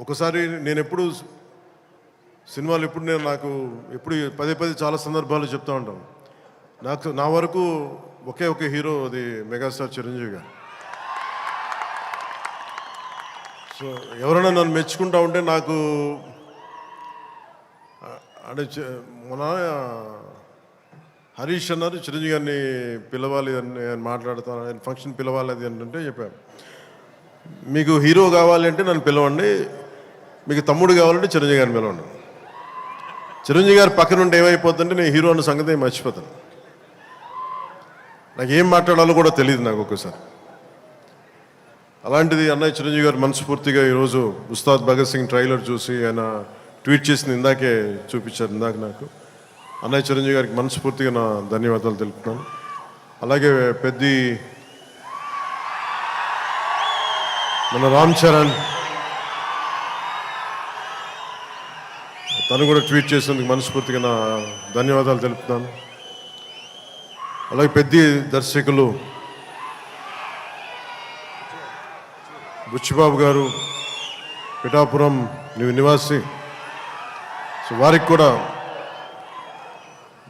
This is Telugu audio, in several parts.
ఒకసారి నేను ఎప్పుడు సినిమాలు ఎప్పుడు నేను నాకు ఎప్పుడు పదే పదే చాలా సందర్భాలు చెప్తూ ఉంటాను. నా వరకు ఒకే ఒక హీరో, అది మెగాస్టార్ చిరంజీవి గారు. సో ఎవరైనా నన్ను మెచ్చుకుంటా ఉంటే నాకు అంటే మన హరీష్ అన్నారు చిరంజీవి గారిని పిలవాలి అని నేను మాట్లాడుతాను, ఆయన ఫంక్షన్ పిలవాలి అది అంటే చెప్పాను, మీకు హీరో కావాలి అంటే నన్ను పిలవండి, మీకు తమ్ముడు కావాలంటే చిరంజీవి గారిని పిలవండి. చిరంజీవి గారు పక్కన ఉంటే ఏమైపోతుందంటే నేను హీరో అన్న సంగతి మర్చిపోతాను. నాకు ఏం మాట్లాడాలో కూడా తెలియదు నాకు ఒక్కసారి. అలాంటిది అన్నయ్య చిరంజీవి గారు మనస్ఫూర్తిగా ఈరోజు ఉస్తాద్ భగత్ సింగ్ ట్రైలర్ చూసి ఆయన ట్వీట్ చేసింది ఇందాకే చూపించారు ఇందాక నాకు. అన్నయ్య చిరంజీవి గారికి మనస్ఫూర్తిగా నా ధన్యవాదాలు తెలుపుతున్నాను. అలాగే పెద్ది మన రామ్ చరణ్ తను కూడా ట్వీట్ చేసినందుకు మనస్ఫూర్తిగా నా ధన్యవాదాలు తెలుపుతున్నాను. అలాగే పెద్ద దర్శకులు బుచ్చిబాబు గారు, పిఠాపురం నివాసి, సో వారికి కూడా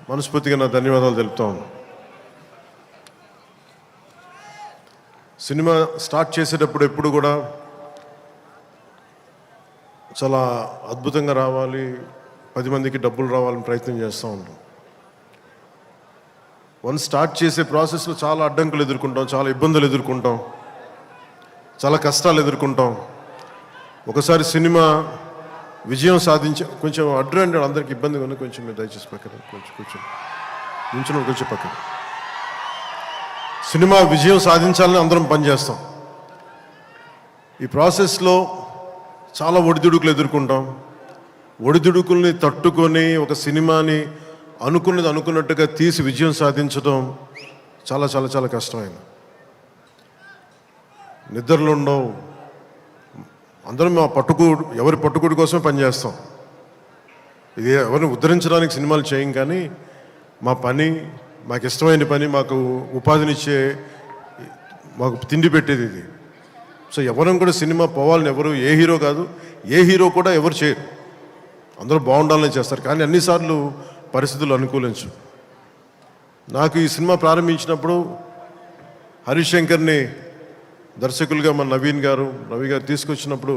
మనస్ఫూర్తిగా నా ధన్యవాదాలు తెలుపుతాను. సినిమా స్టార్ట్ చేసేటప్పుడు ఎప్పుడు కూడా చాలా అద్భుతంగా రావాలి, 10 మందికి డబ్బులు రావాలని ప్రయత్నం చేస్తూ ఉంటాం. వన్స్ స్టార్ట్ చేసే ప్రాసెస్లో చాలా అడ్డంకులు ఎదుర్కొంటాం, చాలా ఇబ్బందులు ఎదుర్కొంటాం, చాలా కష్టాలు ఎదుర్కొంటాం. ఒకసారి సినిమా విజయం కొంచెం అడ్డు అందరికి ఇబ్బందిగా ఉంది, కొంచెం మీరు దయచేసి పక్కన కొంచెం కొంచెం పక్కన. సినిమా విజయం సాధించాలని అందరం పనిచేస్తాం. ఈ ప్రాసెస్లో చాలా ఒడిదుడుకులు ఎదుర్కొంటాం. ఒడిదుడుకుల్ని తట్టుకొని ఒక సినిమాని అనుకున్నట్టుగా తీసి విజయం సాధించడం చాలా చాలా చాలా కష్టమైన. నిద్రలు ఉండవు. అందరం ఎవరి పట్టుకుడి కోసమే పనిచేస్తాం. ఇది ఎవరిని ఉద్ధరించడానికి సినిమాలు చేయం, కానీ మా పని, మాకు ఇష్టమైన పని, మాకు ఉపాధినిచ్చే, మాకు తిండి పెట్టేది ఇది. సో ఎవరం కూడా సినిమా పోవాలని ఎవరు, ఏ హీరో కాదు, ఏ హీరో కూడా ఎవరు చేయరు. అందరూ బాగుండాలని చేస్తారు, కానీ అన్నిసార్లు పరిస్థితులు అనుకూలించు. నాకు ఈ సినిమా ప్రారంభించినప్పుడు హరీష్ శంకర్ని దర్శకులుగా మన రవి గారు తీసుకొచ్చినప్పుడు